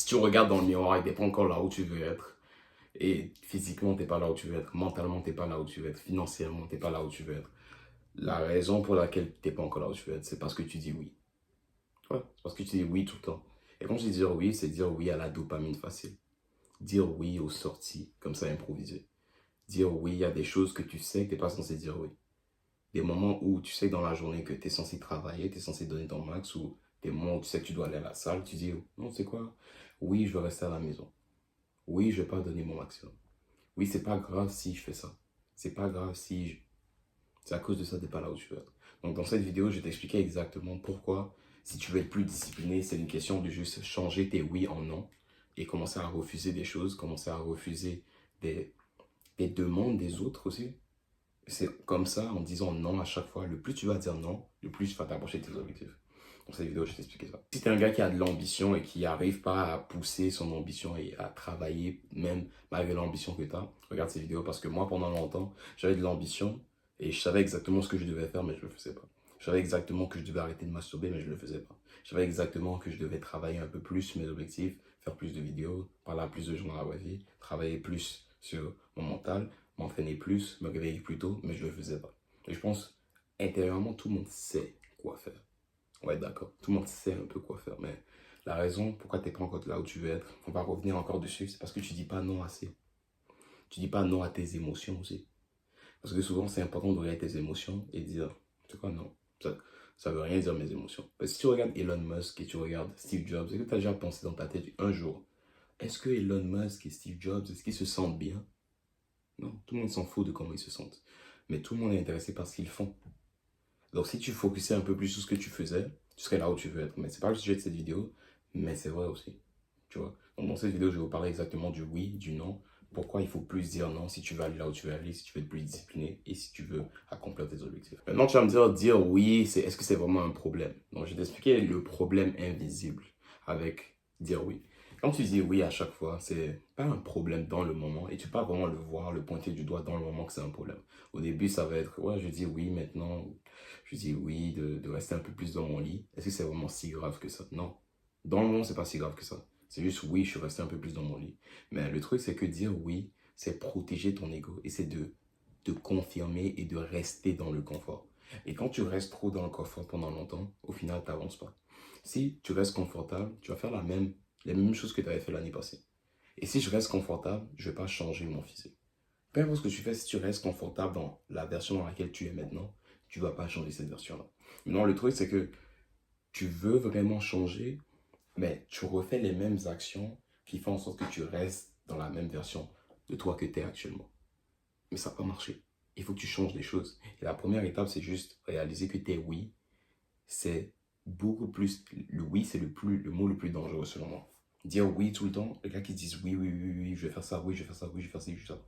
tu regardes dans le miroir et t'es pas encore là où tu veux être, et physiquement, t'es pas là où tu veux être, mentalement, t'es pas là où tu veux être, financièrement, t'es pas là où tu veux être, la raison pour laquelle t'es pas encore là où tu veux être, c'est parce que tu dis oui. Ouais, c'est parce que tu dis oui tout le temps. Et quand je dis dire oui, c'est dire oui à la dopamine facile. Dire oui aux sorties, comme ça, improvisées. Dire oui à des choses que tu sais que tu n'es pas censé dire oui. Des moments où tu sais que dans la journée que tu es censé travailler, tu es censé donner ton max, ou des moments où tu sais que tu dois aller à la salle, tu dis non, c'est quoi? Oui, je veux rester à la maison. Oui, je vais pas donner mon maximum. Oui, c'est pas grave si je fais ça. C'est pas grave si je... C'est à cause de ça que tu n'es pas là où tu veux être. Donc dans cette vidéo, je vais t'expliquer exactement pourquoi, si tu veux être plus discipliné, c'est une question de juste changer tes oui en non et commencer à refuser des choses, commencer à refuser des, des demandes des autres aussi. C'est comme ça, en disant non à chaque fois, le plus tu vas dire non, le plus tu vas t'approcher de tes objectifs. Dans cette vidéo, je vais t'expliquer ça. Si tu es un gars qui a de l'ambition et qui n'arrive pas à pousser son ambition et à travailler, même malgré l'ambition que tu as, regarde ces vidéos parce que moi, pendant longtemps, j'avais de l'ambition et je savais exactement ce que je devais faire, mais je ne le faisais pas. Je savais exactement que je devais arrêter de masturber, mais je ne le faisais pas. Je savais exactement que je devais travailler un peu plus sur mes objectifs, faire plus de vidéos, parler à plus de gens dans la vraie vie, travailler plus sur mon mental, m'entraîner plus, me réveiller plus tôt, mais je ne le faisais pas. Et je pense, intérieurement, tout le monde sait quoi faire. Ouais, d'accord. Tout le monde sait un peu quoi faire, mais la raison pourquoi tu n'es pas encore là où tu veux être, on va revenir encore dessus, c'est parce que tu dis pas non assez. Tu dis pas non à tes émotions aussi. Parce que souvent, c'est important de regarder tes émotions et dire, c'est quoi, non, ça veut rien dire mes émotions. Parce que si tu regardes Elon Musk et tu regardes Steve Jobs, est-ce que tu as déjà pensé dans ta tête un jour, est-ce que Elon Musk et Steve Jobs, est-ce qu'ils se sentent bien? Non, tout le monde s'en fout de comment ils se sentent. Mais tout le monde est intéressé par ce qu'ils font. Donc si tu focusais un peu plus sur ce que tu faisais, tu serais là où tu veux être. Mais c'est pas le sujet de cette vidéo, mais c'est vrai aussi. Tu vois. Donc dans cette vidéo, je vais vous parler exactement du oui, du non. Pourquoi il faut plus dire non si tu veux aller là où tu veux aller, si tu veux être plus discipliné et si tu veux accomplir tes objectifs. Maintenant, tu vas me dire oui, est-ce que c'est vraiment un problème? Donc je vais t'expliquer le problème invisible avec dire oui. Quand tu dis oui à chaque fois, c'est pas un problème dans le moment et tu peux pas vraiment le voir, le pointer du doigt dans le moment que c'est un problème. Au début, ça va être, ouais, je dis oui maintenant, je dis oui de rester un peu plus dans mon lit. Est-ce que c'est vraiment si grave que ça? Non. Dans le moment, c'est pas si grave que ça. C'est juste oui, je suis resté un peu plus dans mon lit. Mais le truc, c'est que dire oui, c'est protéger ton ego et c'est de confirmer et de rester dans le confort. Et quand tu restes trop dans le confort pendant longtemps, au final, tu n'avances pas. Si tu restes confortable, tu vas faire les mêmes choses que tu avais fait l'année passée. Et si je reste confortable, je ne vais pas changer mon physique. Peu importe ce que tu fais, si tu restes confortable dans la version dans laquelle tu es maintenant, tu ne vas pas changer cette version-là. Maintenant, le truc, c'est que tu veux vraiment changer, mais tu refais les mêmes actions qui font en sorte que tu restes dans la même version de toi que tu es actuellement. Mais ça n'a pas marché. Il faut que tu changes les choses. Et la première étape, c'est juste réaliser que tes oui, c'est beaucoup plus... Le oui, c'est le mot le plus dangereux selon moi. Dire oui tout le temps, les gars qui disent oui, oui, oui, oui, je vais faire ça, oui, je vais faire ça, oui, je vais faire ça, je vais faire ça.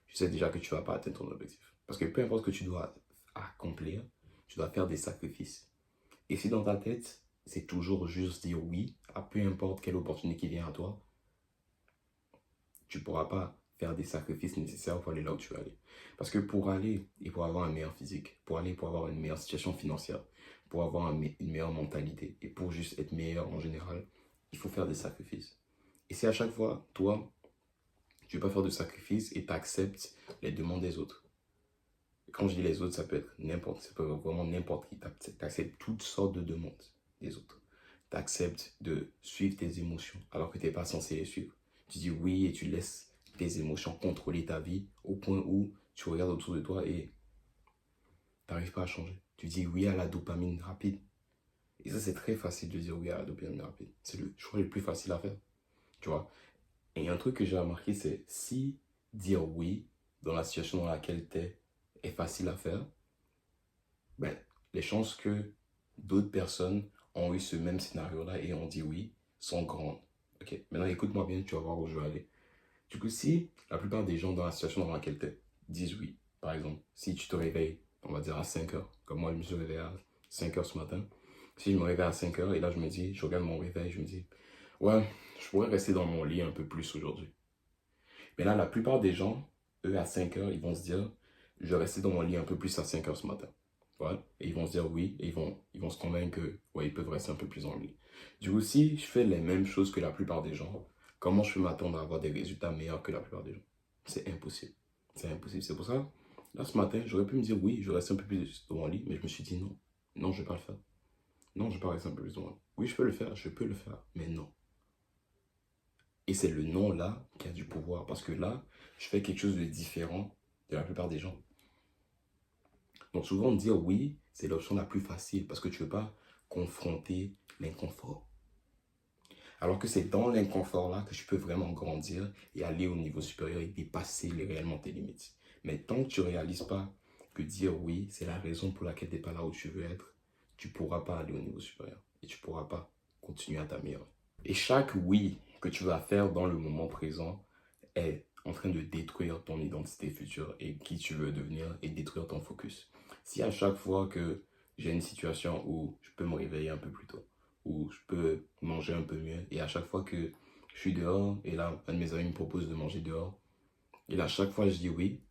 Tu sais déjà que tu ne vas pas atteindre ton objectif. Parce que peu importe ce que tu dois accomplir, tu dois faire des sacrifices. Et si dans ta tête, c'est toujours juste dire oui à peu importe quelle opportunité qui vient à toi, tu ne pourras pas faire des sacrifices nécessaires pour aller là où tu veux aller. Parce que pour aller et pour avoir un meilleur physique, pour aller pour avoir une meilleure situation financière, pour avoir une meilleure mentalité et pour juste être meilleur en général, il faut faire des sacrifices. Et si à chaque fois, toi, tu ne veux pas faire de sacrifices et tu acceptes les demandes des autres. Quand je dis les autres, ça peut être n'importe, ça peut être vraiment n'importe qui. Tu acceptes toutes sortes de demandes des autres. Tu acceptes de suivre tes émotions alors que tu n'es pas censé les suivre. Tu dis oui et tu laisses tes émotions contrôler ta vie au point où tu regardes autour de toi et tu n'arrives pas à changer. Tu dis oui à la dopamine rapide. Et ça, c'est très facile de dire oui à la dopamine rapide. C'est le choix le plus facile à faire. Tu vois. Et un truc que j'ai remarqué, c'est si dire oui dans la situation dans laquelle tu es est facile à faire, ben, les chances que d'autres personnes ont eu ce même scénario-là et ont dit oui sont grandes. Ok, maintenant écoute-moi bien, tu vas voir où je veux aller. Du coup, si la plupart des gens dans la situation dans laquelle tu es disent oui, par exemple, si tu te réveilles, on va dire à 5 heures, comme moi je me suis réveillé à 5 heures ce matin, si je me réveille à 5 heures et là je me dis, je regarde mon réveil, je me dis, ouais, je pourrais rester dans mon lit un peu plus aujourd'hui. Mais là, la plupart des gens, eux, à 5 heures, ils vont se dire, je vais rester dans mon lit un peu plus à 5 heures ce matin. Voilà. Et ils vont se dire oui, et ils vont se convaincre que, ouais, ils peuvent rester un peu plus en lui. Du coup, si je fais les mêmes choses que la plupart des gens, comment je peux m'attendre à avoir des résultats meilleurs que la plupart des gens? C'est impossible. C'est impossible. C'est pour ça, là, ce matin, j'aurais pu me dire oui, je reste un peu plus devant lui, mais je me suis dit non. Non, je ne vais pas le faire. Non, je ne vais pas rester un peu plus devant lui. Oui, je peux le faire, mais non. Et c'est le non là qui a du pouvoir. Parce que là, je fais quelque chose de différent de la plupart des gens. Donc souvent, dire oui, c'est l'option la plus facile parce que tu ne veux pas confronter l'inconfort. Alors que c'est dans l'inconfort là que tu peux vraiment grandir et aller au niveau supérieur et dépasser réellement tes limites. Mais tant que tu ne réalises pas que dire oui, c'est la raison pour laquelle tu n'es pas là où tu veux être, tu ne pourras pas aller au niveau supérieur et tu ne pourras pas continuer à t'améliorer. Et chaque oui que tu vas faire dans le moment présent est en train de détruire ton identité future et qui tu veux devenir et détruire ton focus. Si à chaque fois que j'ai une situation où je peux me réveiller un peu plus tôt, où je peux manger un peu mieux, et à chaque fois que je suis dehors, et là, un de mes amis me propose de manger dehors, et là, à chaque fois, je dis oui,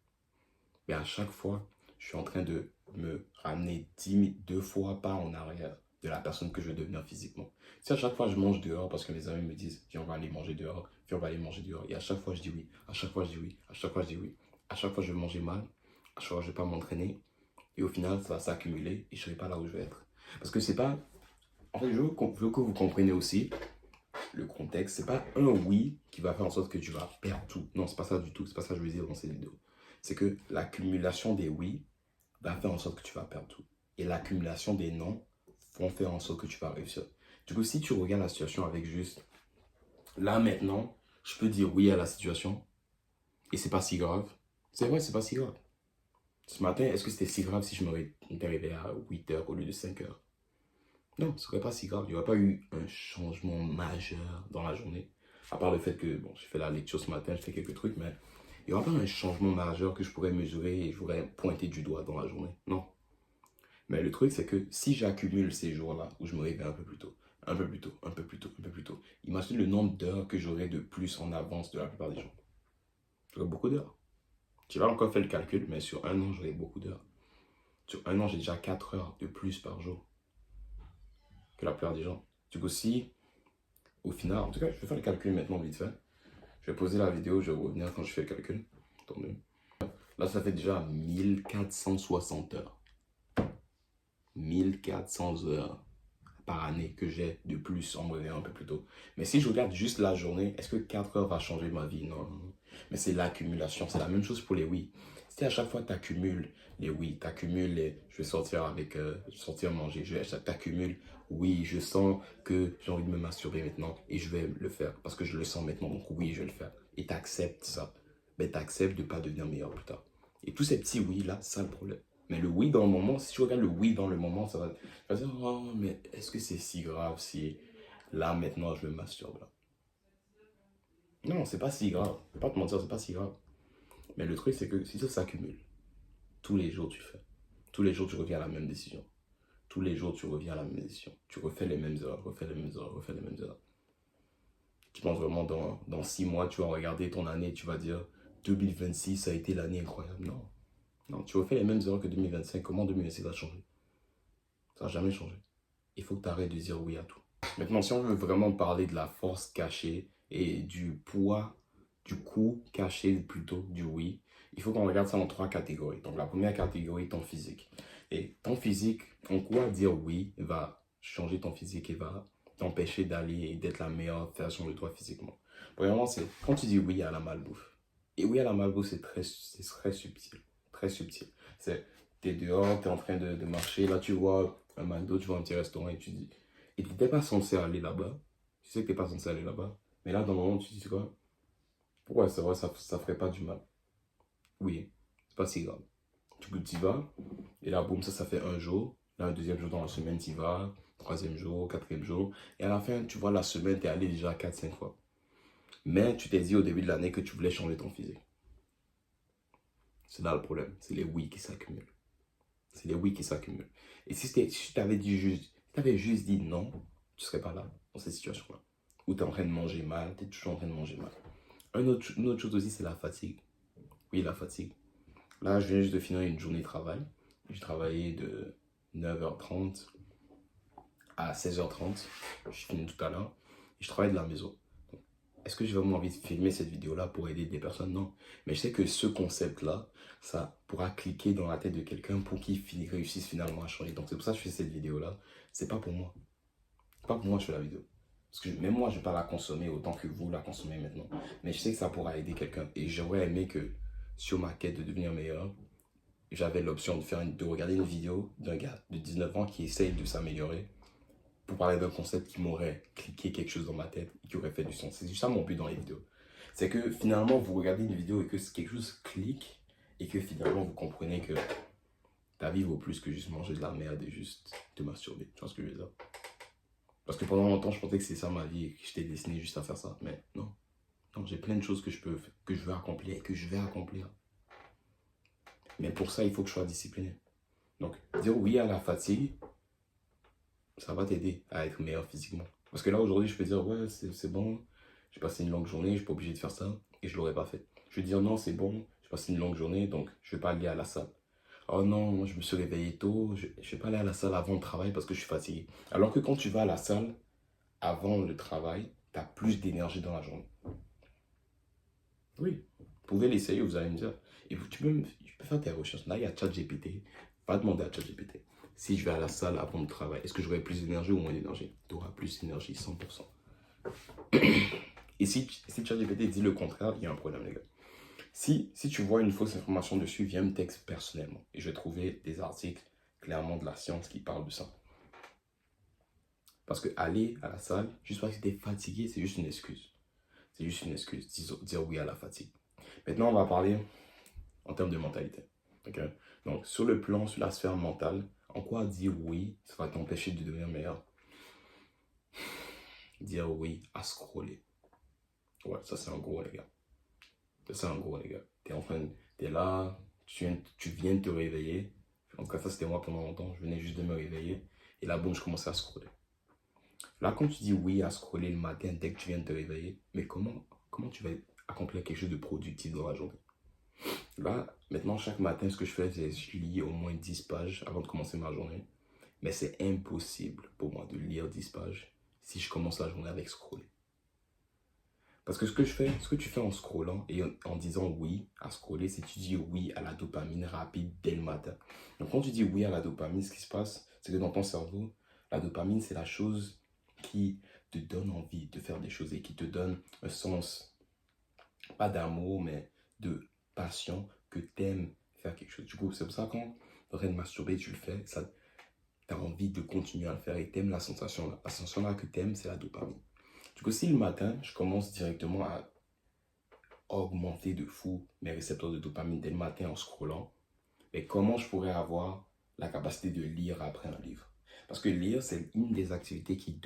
mais à chaque fois, je suis en train de me ramener 2 fois pas en arrière de la personne que je veux devenir physiquement. Si à chaque fois je mange dehors parce que mes amis me disent viens on va aller manger dehors, viens on va aller manger dehors, et à chaque fois je dis oui, à chaque fois je dis oui, à chaque fois je dis oui, à chaque fois je vais manger mal, à chaque fois je vais pas m'entraîner, et au final ça va s'accumuler et je serai pas là où je veux être. Parce que c'est pas, en fait je veux que vous compreniez aussi le contexte, c'est pas un oui qui va faire en sorte que tu vas perdre tout. Non, c'est pas ça du tout, c'est pas ça que je veux dire dans cette vidéo. C'est que l'accumulation des oui va faire en sorte que tu vas perdre tout. Et l'accumulation des non vont faire en sorte que tu vas réussir. Du coup, si tu regardes la situation avec juste, là maintenant, je peux dire oui à la situation et c'est pas si grave. C'est vrai, c'est pas si grave. Ce matin, est-ce que c'était si grave si je me réveillé à 8 heures au lieu de 5 heures? Non, ce serait pas si grave. Il n'y aurait pas eu un changement majeur dans la journée. À part le fait que, bon, j'ai fait la lecture ce matin, j'ai fait quelques trucs, mais il n'y aura pas un changement majeur que je pourrais mesurer et je pourrais pointer du doigt dans la journée. Non. Mais le truc, c'est que si j'accumule ces jours-là où je me réveille un peu plus tôt, un peu plus tôt, un peu plus tôt, un peu plus tôt, imagine le nombre d'heures que j'aurai de plus en avance de la plupart des gens. J'aurai beaucoup d'heures. Je n'ai pas encore fait le calcul, mais sur un an, j'aurai beaucoup d'heures. Sur un an, j'ai déjà 4 heures de plus par jour que la plupart des gens. Du coup, si, au final, en tout cas, je vais faire le calcul maintenant vite fait. Je vais poser la vidéo, je vais revenir quand je fais le calcul. Attendez. Là, ça fait déjà 1460 heures. 1400 heures par année que j'ai de plus en me réveillant un peu plus tôt. Mais si je regarde juste la journée, est-ce que 4 heures va changer ma vie? Non, non, non. Mais c'est l'accumulation. C'est la même chose pour les oui. Si à chaque fois tu accumules les oui, tu accumules les je vais sortir avec, sortir manger, t'accumules oui, je sens que j'ai envie de me masturber maintenant et je vais le faire parce que je le sens maintenant. Donc oui, je vais le faire. Et tu acceptes ça. Mais tu acceptes de ne pas devenir meilleur plus tard. Et tous ces petits oui là, c'est ça le problème. Mais le oui dans le moment, si tu regardes le oui dans le moment, ça va dire, oh, mais est-ce que c'est si grave si là maintenant je me masturbe là? Non, c'est pas si grave. Je vais pas te mentir, c'est pas si grave. Mais le truc, c'est que si ça s'accumule, tous les jours tu fais. Tous les jours tu reviens à la même décision. Tous les jours tu reviens à la même décision. Tu refais les mêmes erreurs, refais les mêmes erreurs, refais les mêmes erreurs. Tu penses vraiment dans 6 mois, tu vas regarder ton année et tu vas dire 2026, ça a été l'année incroyable. Non. Non, tu refais les mêmes erreurs que 2025. Comment 2026 va changer? Ça n'a jamais changé. Il faut que tu arrêtes de dire oui à tout. Maintenant, si on veut vraiment parler de la force cachée et du poids, du coût caché plutôt du oui, il faut qu'on regarde ça en 3 catégories. Donc la première catégorie, ton physique. Et ton physique, en quoi dire oui va changer ton physique et va t'empêcher d'aller et d'être la meilleure version de toi physiquement. Premièrement, c'est quand tu dis oui à la malbouffe. Et oui à la malbouffe, c'est très subtil. Très subtil. C'est, t'es dehors, t'es en train de marcher, là tu vois un McDo, tu vois un petit restaurant et tu dis, et tu n'étais pas censé aller là-bas. Tu sais que tu n'es pas censé aller là-bas. Mais là, dans le moment, tu dis quoi? Pourquoi c'est vrai, ça ne ferait pas du mal? Oui, c'est pas si grave. Tu y vas, et là, boum, ça fait un jour. Là, un deuxième jour dans la semaine, tu y vas. Troisième jour, quatrième jour. Et à la fin, tu vois, la semaine, tu es allé déjà 4 5 fois. Mais tu t'es dit au début de l'année que tu voulais changer ton physique. C'est là le problème. C'est les oui qui s'accumulent. C'est les oui qui s'accumulent. Et si tu avais juste dit non, tu ne serais pas là, dans cette situation-là. Où tu es en train de manger mal, tu es toujours en train de manger mal. Une autre chose aussi, c'est la fatigue. Oui, la fatigue. Là, je viens juste de finir une journée de travail. J'ai travaillé de 9h30 à 16h30. Je finis tout à l'heure. Et je travaille de la maison. Est-ce que j'ai vraiment envie de filmer cette vidéo-là pour aider des personnes? Non. Mais je sais que ce concept-là, ça pourra cliquer dans la tête de quelqu'un pour qu'il réussisse finalement à changer. Donc c'est pour ça que je fais cette vidéo-là. C'est pas pour moi. C'est pas pour moi que je fais la vidéo. Parce que même moi, je ne vais pas la consommer autant que vous la consommez maintenant. Mais je sais que ça pourra aider quelqu'un. Et j'aurais aimé que sur ma quête de devenir meilleur, j'avais l'option de regarder une vidéo d'un gars de 19 ans qui essaye de s'améliorer pour parler d'un concept qui m'aurait cliqué quelque chose dans ma tête et qui aurait fait du sens. C'est juste ça mon but dans les vidéos. C'est que finalement, vous regardez une vidéo et que quelque chose clique et que finalement, vous comprenez que ta vie vaut plus que juste manger de la merde et juste te masturber. Tu vois ce que je veux dire? Parce que pendant longtemps, je pensais que c'est ça ma vie et que j'étais destiné juste à faire ça. Mais non. Non, j'ai plein de choses que que je veux accomplir et que je vais accomplir. Mais pour ça, il faut que je sois discipliné. Donc, dire oui à la fatigue, ça va t'aider à être meilleur physiquement. Parce que là, aujourd'hui, je peux dire, ouais, c'est bon, j'ai passé une longue journée, je ne suis pas obligé de faire ça, et je ne l'aurais pas fait. Je vais dire, non, c'est bon, j'ai passé une longue journée, donc je ne vais pas aller à la salle. Oh non, moi, je me suis réveillé tôt, je ne vais pas aller à la salle avant le travail parce que je suis fatigué. Alors que quand tu vas à la salle avant le travail, tu as plus d'énergie dans la journée. Oui, vous pouvez l'essayer, vous allez me dire. Et tu peux faire tes recherches. Là, il y a ChatGPT. Va demander à ChatGPT. Si je vais à la salle avant le travail, est-ce que j'aurai plus d'énergie ou moins d'énergie? Tu auras plus d'énergie, 100%. Et si ChatGPT dit le contraire, il y a un problème, les gars. Si tu vois une fausse information dessus, viens me texte personnellement. Et je vais trouver des articles clairement de la science qui parlent de ça. Parce que aller à la salle, juste parce que tu es fatigué, c'est juste une excuse. C'est juste une excuse, dire oui à la fatigue. Maintenant, on va parler en termes de mentalité. Okay? Donc, sur la sphère mentale, en quoi dire oui, ça va t'empêcher de devenir meilleur? Dire oui à scroller. Ouais, ça c'est un gros, les gars. Ça c'est un gros, les gars. T'es là, tu viens de te réveiller. En tout cas, ça c'était moi pendant longtemps. Je venais juste de me réveiller. Et là, bon, je commençais à scroller. Là, quand tu dis oui à scroller le matin dès que tu viens de te réveiller, mais comment tu vas accomplir quelque chose de productif dans la journée? Là, maintenant, chaque matin, ce que je fais, c'est que je lis au moins 10 pages avant de commencer ma journée. Mais c'est impossible pour moi de lire 10 pages si je commence la journée avec scroller. Parce que ce que tu fais en scrollant et en disant oui à scroller, c'est que tu dis oui à la dopamine rapide dès le matin. Donc quand tu dis oui à la dopamine, ce qui se passe, c'est que dans ton cerveau, la dopamine, c'est la chose qui te donne envie de faire des choses et qui te donne un sens, pas d'amour, mais de passion, que tu aimes faire quelque chose. Du coup, c'est pour ça que quand tu es en train de masturber, tu le fais, tu as envie de continuer à le faire et tu aimes la sensation là. La sensation là que tu aimes, c'est la dopamine. Du coup, si le matin, je commence directement à augmenter de fou mes récepteurs de dopamine dès le matin en scrollant, mais comment je pourrais avoir la capacité de lire après un livre? Parce que lire, c'est une des activités qui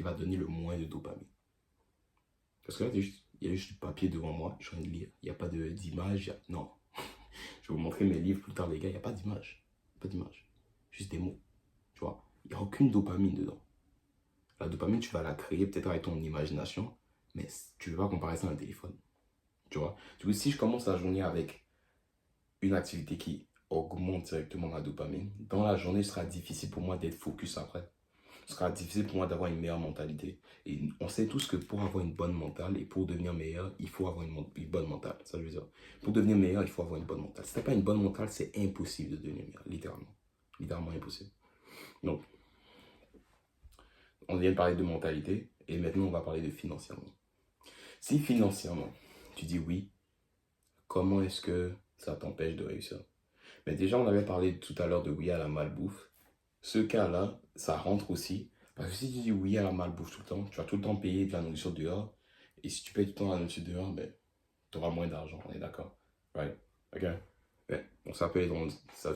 va donner le moins de dopamine. Parce que là, il y a juste du papier devant moi, je suis en train de lire. Il n'y a pas d'image. Non. Je vais vous montrer mes livres plus tard, les gars. Il n'y a pas d'image. Pas d'image. Juste des mots. Tu vois? Il n'y a aucune dopamine dedans. La dopamine, tu vas la créer peut-être avec ton imagination, mais tu ne veux pas comparer ça à un téléphone. Tu vois? Du coup, si je commence la journée avec une activité qui augmente directement la dopamine, dans la journée, ce sera difficile pour moi d'être focus après. Ce sera difficile pour moi d'avoir une meilleure mentalité. Et on sait tous que pour avoir une bonne mentale et pour devenir meilleur, il faut avoir une bonne mentale. Ça, je veux dire. Pour devenir meilleur, il faut avoir une bonne mentale. Si tu n'as pas une bonne mentale, c'est impossible de devenir meilleur, littéralement. Littéralement impossible. Donc, on vient de parler de mentalité et maintenant on va parler de financièrement. Si financièrement, tu dis oui, comment est-ce que ça t'empêche de réussir? Mais déjà, on avait parlé tout à l'heure de oui à la malbouffe. Ce cas-là, ça rentre aussi. Parce que si tu dis oui à la malbouffe tout le temps, tu vas tout le temps payer de la nourriture dehors. Et si tu payes tout le temps la nourriture dehors, ben, tu auras moins d'argent, on est d'accord? Right? Ok? Ben, bon,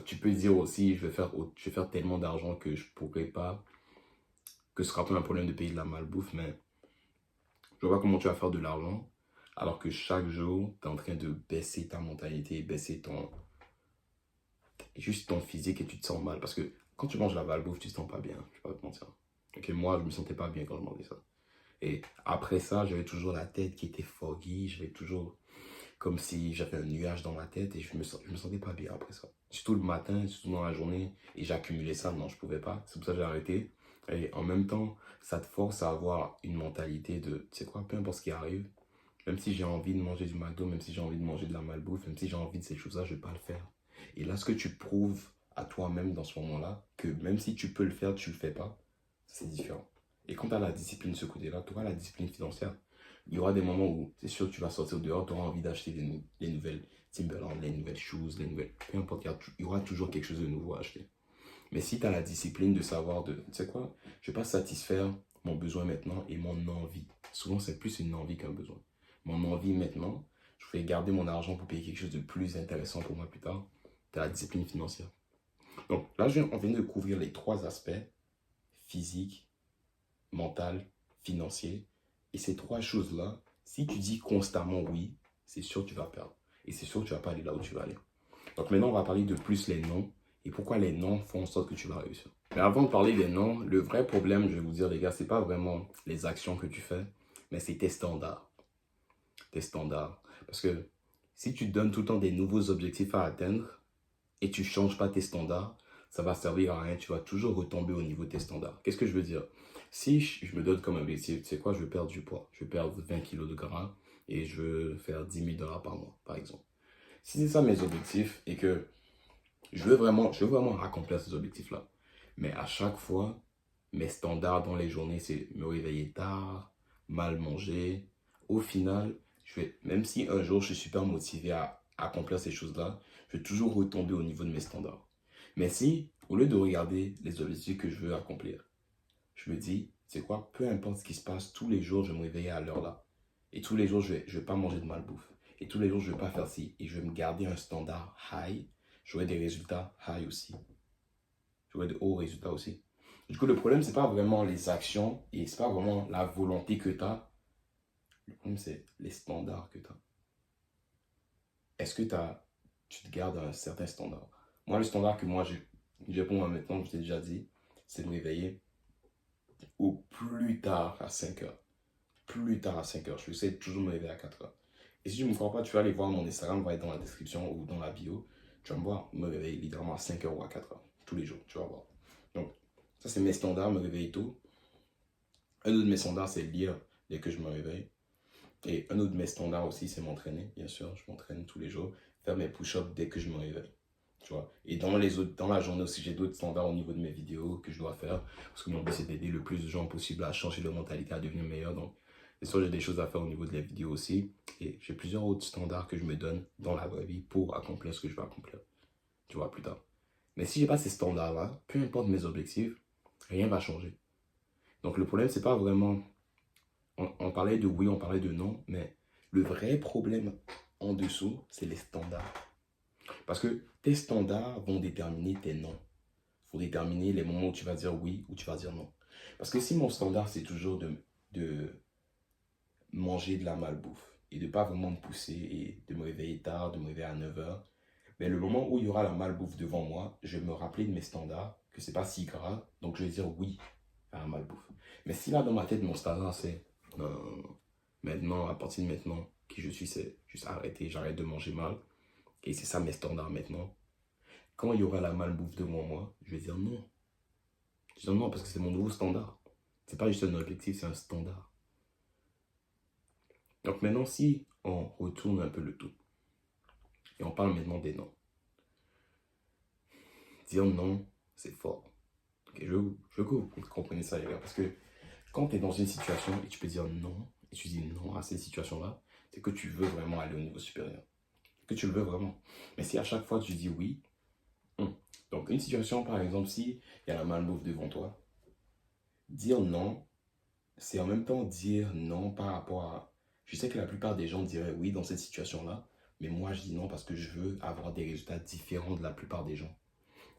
tu peux dire aussi, je vais faire tellement d'argent que je pourrais pas, que ce sera pas un problème de payer de la malbouffe, mais je vois pas comment tu vas faire de l'argent alors que chaque jour, tu es en train de baisser ta mentalité, baisser juste ton physique et tu te sens mal. Parce que quand tu manges la malbouffe, tu te sens pas bien, je vais pas te mentir. Ok, moi, je me sentais pas bien quand je mangeais ça. Et après ça, j'avais toujours la tête qui était foggy, j'avais toujours comme si j'avais un nuage dans ma tête et je me sentais pas bien après ça. Surtout le matin, surtout dans la journée, et j'accumulais ça, non, je pouvais pas. C'est pour ça que j'ai arrêté. Et en même temps, ça te force à avoir une mentalité de, tu sais quoi, peu importe ce qui arrive, même si j'ai envie de manger du McDo, même si j'ai envie de manger de la malbouffe, même si j'ai envie de ces choses-là, je vais pas le faire. Et là, ce que tu prouves à toi-même dans ce moment-là, que même si tu peux le faire, tu le fais pas, c'est différent. Et quand tu as la discipline de ce côté-là, tu auras la discipline financière. Il y aura des moments où c'est sûr que tu vas sortir dehors, tu auras envie d'acheter les nouvelles Timberland, les nouvelles shoes, les nouvelles. Peu importe, il y aura toujours quelque chose de nouveau à acheter. Mais si tu as la discipline de savoir tu sais quoi, je ne vais pas satisfaire mon besoin maintenant et mon envie. Souvent, c'est plus une envie qu'un besoin. Mon envie maintenant, je vais garder mon argent pour payer quelque chose de plus intéressant pour moi plus tard. Tu as la discipline financière. Donc là, on vient de couvrir les 3 aspects, physique, mental, financier. Et ces 3 choses-là, si tu dis constamment oui, c'est sûr que tu vas perdre. Et c'est sûr que tu ne vas pas aller là où tu vas aller. Donc maintenant, on va parler de plus les noms et pourquoi les noms font en sorte que tu vas réussir. Mais avant de parler des noms, le vrai problème, je vais vous dire les gars, c'est pas vraiment les actions que tu fais, mais c'est tes standards. Tes standards. Parce que si tu te donnes tout le temps des nouveaux objectifs à atteindre et tu ne changes pas tes standards, ça va servir à rien. Tu vas toujours retomber au niveau de tes standards. Qu'est-ce que je veux dire? Si je me donne comme objectif, tu sais quoi, je veux perdre du poids. Je veux perdre 20 kilos de gras et je veux faire 10 000 dollars par mois, par exemple. Si c'est ça mes objectifs et que je veux vraiment accomplir ces objectifs-là. Mais à chaque fois, mes standards dans les journées, c'est me réveiller tard, mal manger. Au final, même si un jour je suis super motivé à accomplir ces choses-là, je vais toujours retomber au niveau de mes standards. Mais si, au lieu de regarder les objectifs que je veux accomplir, je me dis, c'est quoi, peu importe ce qui se passe, tous les jours, je vais me réveiller à l'heure là. Et tous les jours, je vais pas manger de malbouffe. Et tous les jours, je vais pas faire ci. Et je vais me garder un standard high. J'aurai des résultats high aussi. J'aurai de hauts résultats aussi. Du coup, le problème, c'est pas vraiment les actions et c'est pas vraiment la volonté que tu as. Le problème, c'est les standards que tu as. Est-ce que tu te gardes un certain standard? Moi, le standard que j'ai pour moi maintenant, je t'ai déjà dit, c'est de me réveiller au plus tard à 5 heures. Plus tard à 5 heures. Je essaie de toujours me réveiller à 4 heures. Et si tu ne me crois pas, tu vas aller voir mon Instagram, va être dans la description ou dans la bio. Tu vas me voir me réveiller littéralement à 5 heures ou à 4 heures. Tous les jours, tu vas voir. Donc, ça c'est mes standards, me réveiller tôt. Un autre de mes standards, c'est lire dès que je me réveille. Et un autre de mes standards aussi, c'est m'entraîner. Bien sûr, je m'entraîne tous les jours. Faire mes push-ups dès que je me réveille. Tu vois. Et dans la journée aussi, j'ai d'autres standards au niveau de mes vidéos que je dois faire. Parce que mon but, c'est d'aider le plus de gens possible à changer leur mentalité, à devenir meilleur. Donc, c'est sûr, j'ai des choses à faire au niveau de la vidéo aussi. Et j'ai plusieurs autres standards que je me donne dans la vraie vie pour accomplir ce que je veux accomplir. Tu vois, plus tard. Mais si j'ai pas ces standards-là, peu importe mes objectifs, rien va changer. Donc, le problème, c'est pas vraiment... On parlait de oui, on parlait de non, mais le vrai problème en dessous, c'est les standards. Parce que tes standards vont déterminer tes non. Il faut déterminer les moments où tu vas dire oui ou tu vas dire non. Parce que si mon standard, c'est toujours de manger de la malbouffe et de ne pas vraiment me pousser et de me réveiller tard, de me réveiller à 9 heures, mais le moment où il y aura la malbouffe devant moi, je vais me rappeler de mes standards, que c'est pas si grave, donc je vais dire oui à la malbouffe. Mais si là, dans ma tête, mon standard, c'est maintenant, à partir de maintenant, qui je suis, c'est juste arrêter, j'arrête de manger mal, et c'est ça mes standards maintenant. Quand il y aura la malbouffe devant moi, je vais dire non. Je vais dire non parce que c'est mon nouveau standard. C'est pas juste un objectif, c'est un standard. Donc maintenant, si on retourne un peu le tout, et on parle maintenant des noms. Dire non, c'est fort. Okay, je veux que vous compreniez ça, les gars, parce que quand tu es dans une situation et tu peux dire non, et tu dis non à cette situation-là, c'est que tu veux vraiment aller au niveau supérieur. Que tu le veux vraiment. Mais si à chaque fois tu dis oui, donc une situation par exemple, si il y a la malbouffe devant toi, dire non, c'est en même temps dire non par rapport à... Je sais que la plupart des gens diraient oui dans cette situation-là, mais moi je dis non parce que je veux avoir des résultats différents de la plupart des gens.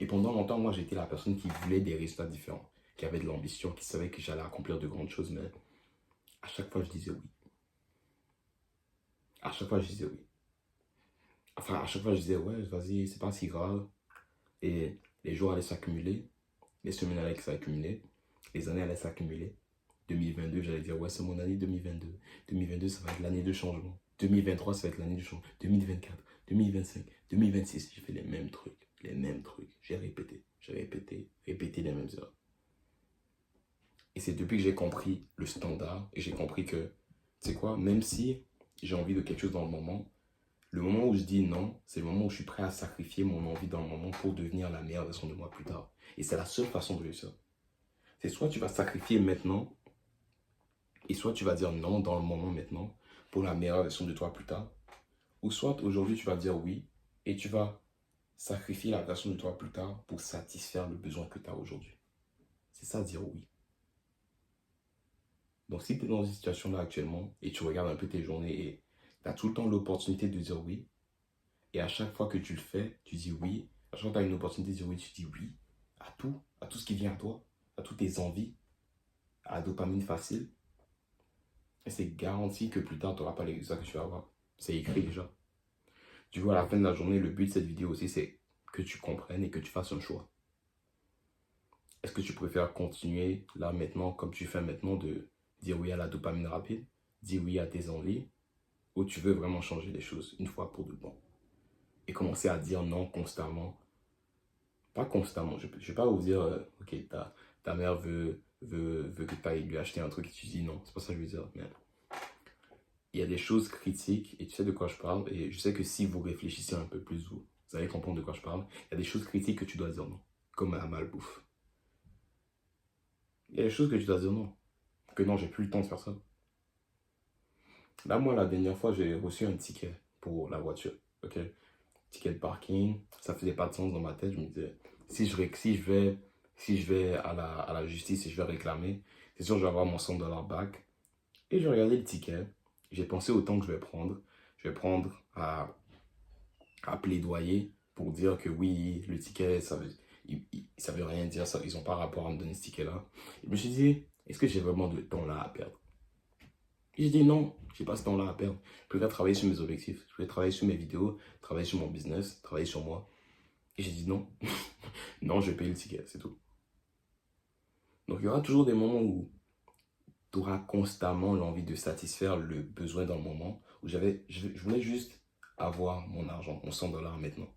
Et pendant longtemps, moi j'étais la personne qui voulait des résultats différents, qui avait de l'ambition, qui savait que j'allais accomplir de grandes choses, mais à chaque fois je disais oui. À chaque fois je disais oui. Enfin, à chaque fois je disais ouais, vas-y, c'est pas si grave. Et les jours allaient s'accumuler, les semaines allaient s'accumuler, les années allaient s'accumuler. 2022, j'allais dire, ouais, c'est mon année 2022. 2022, ça va être l'année de changement. 2023, ça va être l'année du changement. 2024, 2025, 2026, j'ai fait les mêmes trucs. Les mêmes trucs. J'ai répété, répété les mêmes erreurs. Et c'est depuis que j'ai compris le standard et j'ai compris que, tu sais quoi, même si j'ai envie de quelque chose dans le moment où je dis non, c'est le moment où je suis prêt à sacrifier mon envie dans le moment pour devenir la meilleure version de moi plus tard. Et c'est la seule façon de réussir. C'est soit tu vas sacrifier maintenant, et soit tu vas dire non dans le moment maintenant pour la meilleure version de toi plus tard. Ou soit aujourd'hui tu vas dire oui et tu vas sacrifier la version de toi plus tard pour satisfaire le besoin que tu as aujourd'hui. C'est ça dire oui. Donc si tu es dans cette situation-là actuellement et tu regardes un peu tes journées et tu as tout le temps l'opportunité de dire oui, et à chaque fois que tu le fais, tu dis oui. À chaque fois que tu as une opportunité de dire oui, tu dis oui à tout ce qui vient à toi, à toutes tes envies, à la dopamine facile. Et c'est garanti que plus tard, tu n'auras pas les résultats que tu vas avoir. C'est écrit déjà. Du coup, à la fin de la journée, le but de cette vidéo aussi, c'est que tu comprennes et que tu fasses un choix. Est-ce que tu préfères continuer là maintenant, comme tu fais maintenant, de dire oui à la dopamine rapide, dire oui à tes envies, ou tu veux vraiment changer les choses une fois pour de bon et commencer à dire non constamment. Pas constamment, je ne vais pas vous dire, ok, ta mère veut que tu ailles lui acheter un truc et tu dis non, c'est pas ça que je veux dire, mais il y a des choses critiques, et tu sais de quoi je parle, et je sais que si vous réfléchissez un peu plus, vous allez comprendre de quoi je parle. Il y a des choses critiques que tu dois dire non, comme la malbouffe. Il y a des choses que tu dois dire non, que non, j'ai plus le temps de faire ça. Là, moi, la dernière fois, j'ai reçu un ticket pour la voiture, ok? Ticket de parking, ça faisait pas de sens dans ma tête, je me disais, si je vais à la justice et je vais réclamer, c'est sûr, je vais avoir mon $100 back. Et j'ai regardé le ticket, j'ai pensé au temps que je vais prendre. Je vais prendre à plaidoyer pour dire que oui, le ticket, ça veut rien dire, ça, ils n'ont pas rapport à me donner ce ticket-là. Et je me suis dit, est-ce que j'ai vraiment de temps là à perdre? Et j'ai dit non, j'ai pas ce temps-là à perdre. Je préfère travailler sur mes objectifs, je préfère travailler sur mes vidéos, travailler sur mon business, travailler sur moi. Et j'ai dit non, non, je vais payer le ticket, c'est tout. Donc il y aura toujours des moments où tu auras constamment l'envie de satisfaire le besoin dans le moment où je voulais juste avoir mon argent, mon $100 maintenant.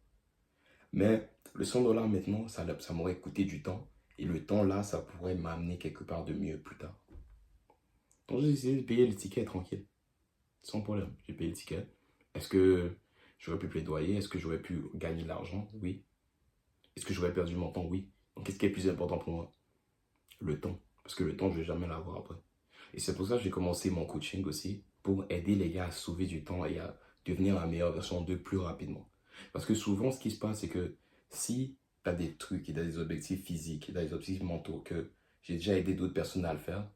Mais le $100 maintenant, ça m'aurait coûté du temps. Et le temps là, ça pourrait m'amener quelque part de mieux plus tard. Donc j'ai décidé de payer le ticket tranquille. Sans problème, j'ai payé le ticket. Est-ce que j'aurais pu plaidoyer? Est-ce que j'aurais pu gagner de l'argent? Oui. Est-ce que j'aurais perdu mon temps? Oui. Donc qu'est-ce qui est plus important pour moi? Le temps. Parce que le temps, je ne vais jamais l'avoir après. Et c'est pour ça que j'ai commencé mon coaching aussi, pour aider les gars à sauver du temps et à devenir la meilleure version d'eux plus rapidement. Parce que souvent, ce qui se passe, c'est que si tu as des trucs et tu as des objectifs physiques et tu as des objectifs mentaux que j'ai déjà aidé d'autres personnes à le faire,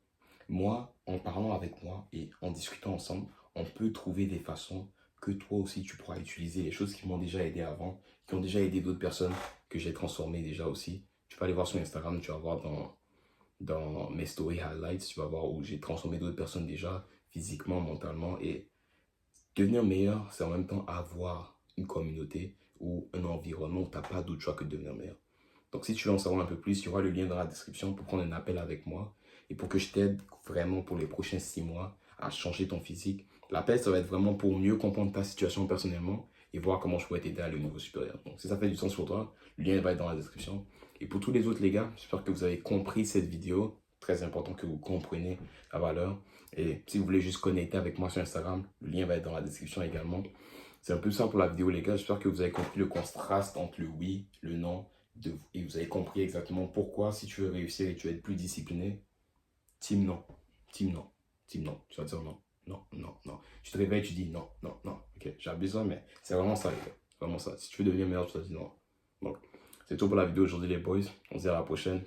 moi, en parlant avec moi et en discutant ensemble, on peut trouver des façons que toi aussi tu pourras utiliser, les choses qui m'ont déjà aidé avant, qui ont déjà aidé d'autres personnes que j'ai transformées déjà aussi. Tu peux aller voir sur Instagram, tu vas voir dans mes story highlights, tu vas voir où j'ai transformé d'autres personnes déjà, physiquement, mentalement. Et devenir meilleur, c'est en même temps avoir une communauté ou un environnement où tu n'as pas d'autre choix que de devenir meilleur. Donc si tu veux en savoir un peu plus, il y aura le lien dans la description pour prendre un appel avec moi et pour que je t'aide vraiment pour les prochains 6 mois à changer ton physique. L'appel, ça va être vraiment pour mieux comprendre ta situation personnellement et voir comment je pourrais t'aider à aller au niveau supérieur. Donc si ça fait du sens pour toi, le lien va être dans la description. Et pour tous les autres les gars, j'espère que vous avez compris cette vidéo. Très important que vous compreniez la valeur. Et si vous voulez juste connecter avec moi sur Instagram, le lien va être dans la description également. C'est un peu ça pour la vidéo les gars. J'espère que vous avez compris le contraste entre le oui, le non. Et vous avez compris exactement pourquoi si tu veux réussir et tu veux être plus discipliné, team non, team non, team non. Tu vas dire non, non, non, non. Tu te réveilles, tu dis non, non, non. Ok, j'ai besoin, mais c'est vraiment ça les gars. Vraiment ça. Si tu veux devenir meilleur, tu te dis non. Donc, c'est tout pour la vidéo aujourd'hui les boys. On se dit à la prochaine.